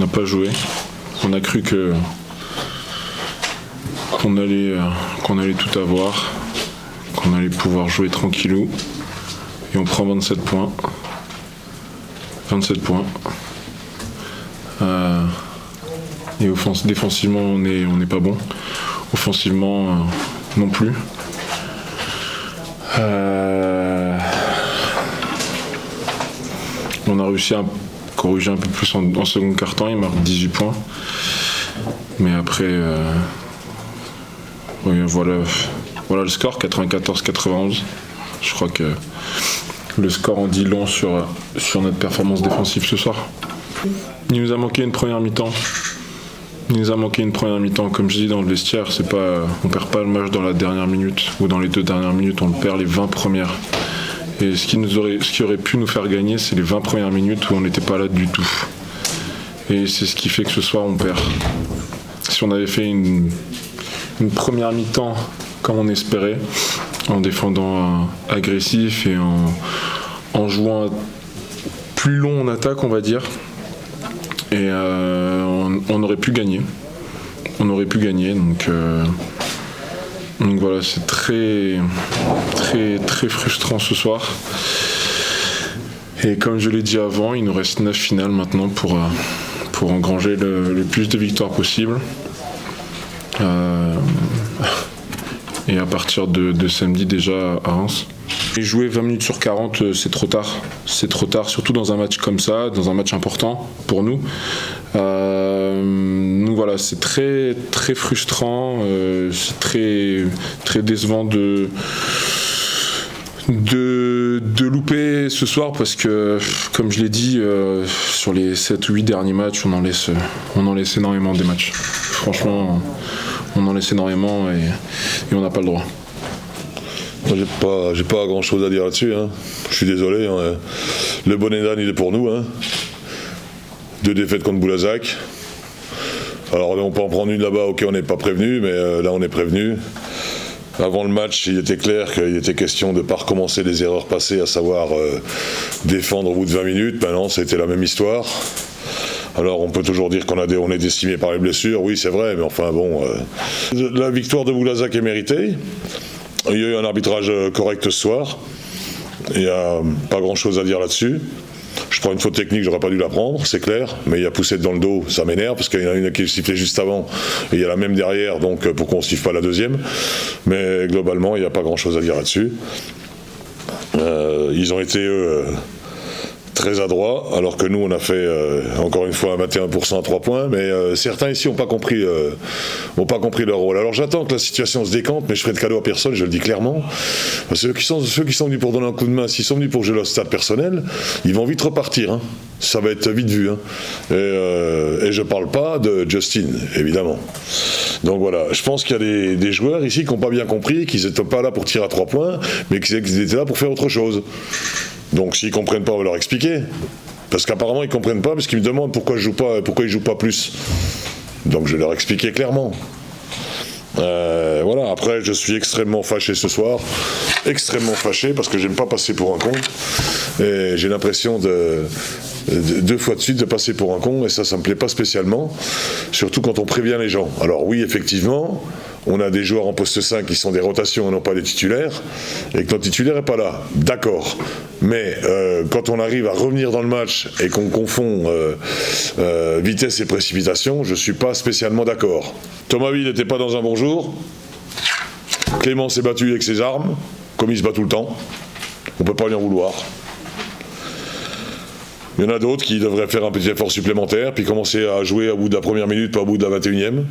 n'a pas joué. On a cru qu'on allait tout avoir, qu'on allait pouvoir jouer tranquillou. Et on prend 27 points. 27 points. Et défensivement, on n'est pas bon. Offensivement, non plus. On a réussi à corriger un peu plus en second quart-temps. Il marque 18 points. Mais après, voilà le score, 94-91. Je crois que le score en dit long sur notre performance défensive ce soir. Il nous a manqué une première mi-temps. Comme je dis dans le vestiaire, on perd pas le match dans la dernière minute ou dans les 2 dernières minutes, on le perd les 20 premières. Et ce qui aurait pu nous faire gagner, c'est les 20 premières minutes où on n'était pas là du tout. Et c'est ce qui fait que ce soir on perd. Si on avait fait une première mi-temps comme on espérait, en défendant agressif et en jouant plus long en attaque, on va dire, et on aurait pu gagner. Donc voilà, c'est très très très frustrant ce soir. Et comme je l'ai dit avant, il nous reste 9 finales maintenant pour engranger le plus de victoires possible. Et à partir de samedi déjà à Reims. Et jouer 20 minutes sur 40, c'est trop tard. C'est trop tard, surtout dans un match comme ça, dans un match important pour nous. Donc voilà, c'est très très frustrant, c'est très très décevant de louper ce soir parce que, comme je l'ai dit, sur les 7 ou 8 derniers matchs, on en laisse énormément des matchs. Franchement, on en laisse énormément et on n'a pas le droit. Moi, j'ai pas grand chose à dire là-dessus, hein. Je suis désolé, hein. Le bonnet d'âne il est pour nous, hein. 2 défaites contre Boulazac. Alors on peut en prendre une là-bas, ok, on n'est pas prévenu, mais là on est prévenu. Avant le match, il était clair qu'il était question de ne pas recommencer les erreurs passées, à savoir défendre au bout de 20 minutes. Maintenant, c'était la même histoire. Alors on peut toujours dire on est décimé par les blessures, oui c'est vrai, mais enfin bon. La victoire de Boulazac est méritée. Il y a eu un arbitrage correct ce soir. Il n'y a pas grand chose à dire là-dessus. Je prends une faute technique, j'aurais pas dû la prendre, c'est clair, mais il y a poussette dans le dos, ça m'énerve, parce qu'il y en a une qui est sifflée juste avant, et il y a la même derrière, donc pourquoi on ne siffle pas la deuxième? Mais globalement, il n'y a pas grand chose à dire là-dessus. Ils ont été très adroits, alors que nous on a fait encore une fois un 21% à 3 points, mais certains ici n'ont pas compris leur rôle. Alors j'attends que la situation se décante, mais je ferai de cadeau à personne, je le dis clairement. Ceux qui sont venus pour donner un coup de main, s'ils sont venus pour jouer leur stade personnel, ils vont vite repartir, hein. Ça va être vite vu, hein. Et je parle pas de Justin, évidemment. Donc voilà, je pense qu'il y a des joueurs ici qui n'ont pas bien compris, qu'ils n'étaient pas là pour tirer à 3 points, mais qu'ils étaient là pour faire autre chose. Donc s'ils ne comprennent pas, on va leur expliquer. Parce qu'apparemment ils ne comprennent pas, parce qu'ils me demandent pourquoi ils ne jouent pas plus. Donc je vais leur expliquer clairement. Voilà, après je suis extrêmement fâché ce soir. Extrêmement fâché, parce que j'aime pas passer pour un con. Et j'ai l'impression de 2 fois de suite de passer pour un con, et ça me plaît pas spécialement. Surtout quand on prévient les gens. Alors oui, effectivement, on a des joueurs en poste 5 qui sont des rotations et non pas des titulaires, et que notre titulaire n'est pas là, d'accord. Mais quand on arrive à revenir dans le match et qu'on confond vitesse et précipitation, je ne suis pas spécialement d'accord. Thomasville n'était pas dans un bon jour. Clément s'est battu avec ses armes, comme il se bat tout le temps. On ne peut pas lui en vouloir. Il y en a d'autres qui devraient faire un petit effort supplémentaire, puis commencer à jouer au bout de la première minute, pas au bout de la 21e.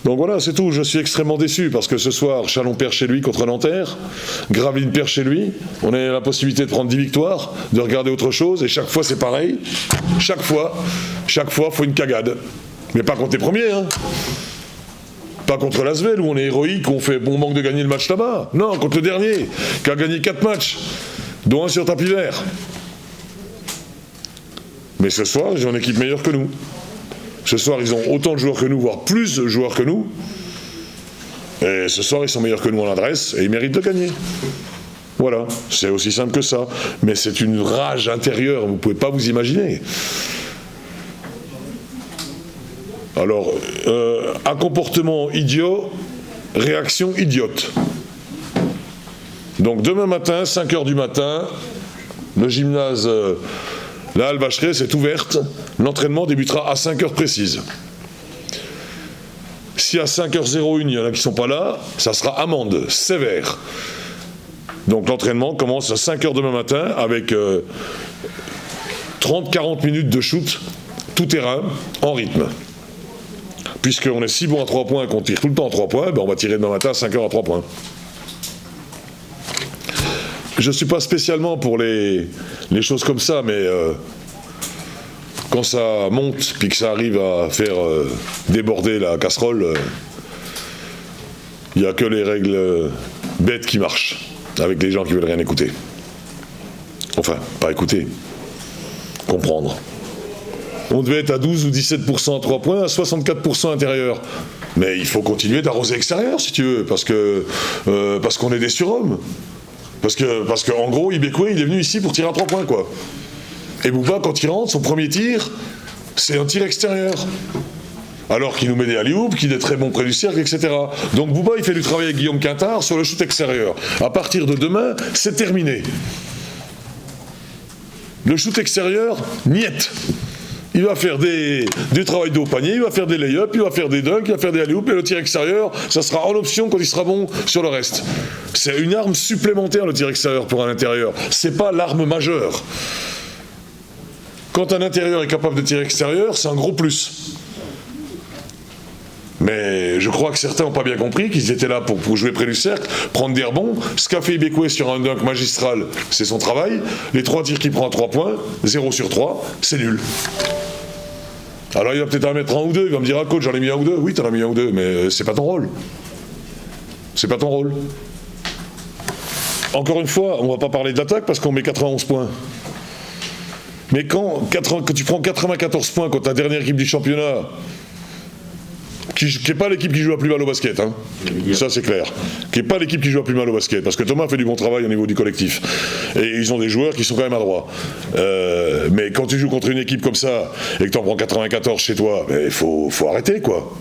Donc voilà, c'est tout. Je suis extrêmement déçu parce que ce soir, Chalon perd chez lui contre Nanterre, Gravelines perd chez lui. On a la possibilité de prendre 10 victoires, de regarder autre chose, et chaque fois c'est pareil. Chaque fois, faut une cagade. Mais pas contre les premiers, hein. Pas contre l'Asvel où on est héroïque, on manque de gagner le match là-bas. Non, contre le dernier, qui a gagné 4 matchs, dont un sur tapis vert. Mais ce soir, ils ont une équipe meilleure que nous. Ce soir, ils ont autant de joueurs que nous, voire plus de joueurs que nous. Et ce soir, ils sont meilleurs que nous en adresse et ils méritent de gagner. Voilà, c'est aussi simple que ça. Mais c'est une rage intérieure, vous ne pouvez pas vous imaginer. Alors, un comportement idiot, réaction idiote. Donc demain matin, 5h du matin, le gymnase, la halle Vacheresse est ouverte. L'entraînement débutera à 5h précises. Si à 5h01, il y en a qui ne sont pas là, ça sera amende sévère. Donc l'entraînement commence à 5h demain matin avec 30-40 minutes de shoot, tout terrain, en rythme. Puisqu'on est si bon à 3 points qu'on tire tout le temps à 3 points, ben on va tirer demain matin à 5h à 3 points. Je ne suis pas spécialement pour les choses comme ça, mais quand ça monte puis que ça arrive à faire déborder la casserole, il n'y a que les règles bêtes qui marchent, avec les gens qui veulent rien écouter. Enfin, pas écouter, comprendre. On devait être à 12 ou 17% à 3 points, à 64% intérieur. Mais il faut continuer d'arroser extérieur, si tu veux, parce qu'on est des surhommes. Parce qu'en gros, Ibekwe, il est venu ici pour tirer à 3 points, quoi. Et Bouba, quand il rentre, son premier tir, c'est un tir extérieur. Alors qu'il nous met des alley-oops, qu'il est très bon près du cercle, etc. Donc Bouba, il fait du travail avec Guillaume Quintard sur le shoot extérieur. À partir de demain, c'est terminé. Le shoot extérieur, niet. Il va faire du travail de haut panier, il va faire des lay-ups, il va faire des dunks, il va faire des alley-oops, et le tir extérieur, ça sera en option quand il sera bon sur le reste. C'est une arme supplémentaire, le tir extérieur, pour un intérieur. C'est pas l'arme majeure. Quand un intérieur est capable de tirer extérieur, c'est un gros plus. Mais je crois que certains n'ont pas bien compris qu'ils étaient là pour jouer près du cercle, prendre des rebonds. Ce qu'a fait Ibekwe sur un dunk magistral, c'est son travail. Les 3 tirs qu'il prend à 3 points, 0 sur 3, c'est nul. Alors il va peut-être en mettre un ou deux, il va me dire ah coach j'en ai mis un ou deux, oui t'en as mis un ou deux, mais c'est pas ton rôle. C'est pas ton rôle. Encore une fois, on va pas parler d'attaque parce qu'on met 91 points. Mais quand tu prends 94 points contre la dernière équipe du championnat, qui n'est pas l'équipe qui joue la plus mal au basket, hein. Ça c'est clair, qui n'est pas l'équipe qui joue la plus mal au basket, parce que Thomas fait du bon travail au niveau du collectif, et ils ont des joueurs qui sont quand même adroits. Mais quand tu joues contre une équipe comme ça, et que tu en prends 94 chez toi, il faut arrêter quoi.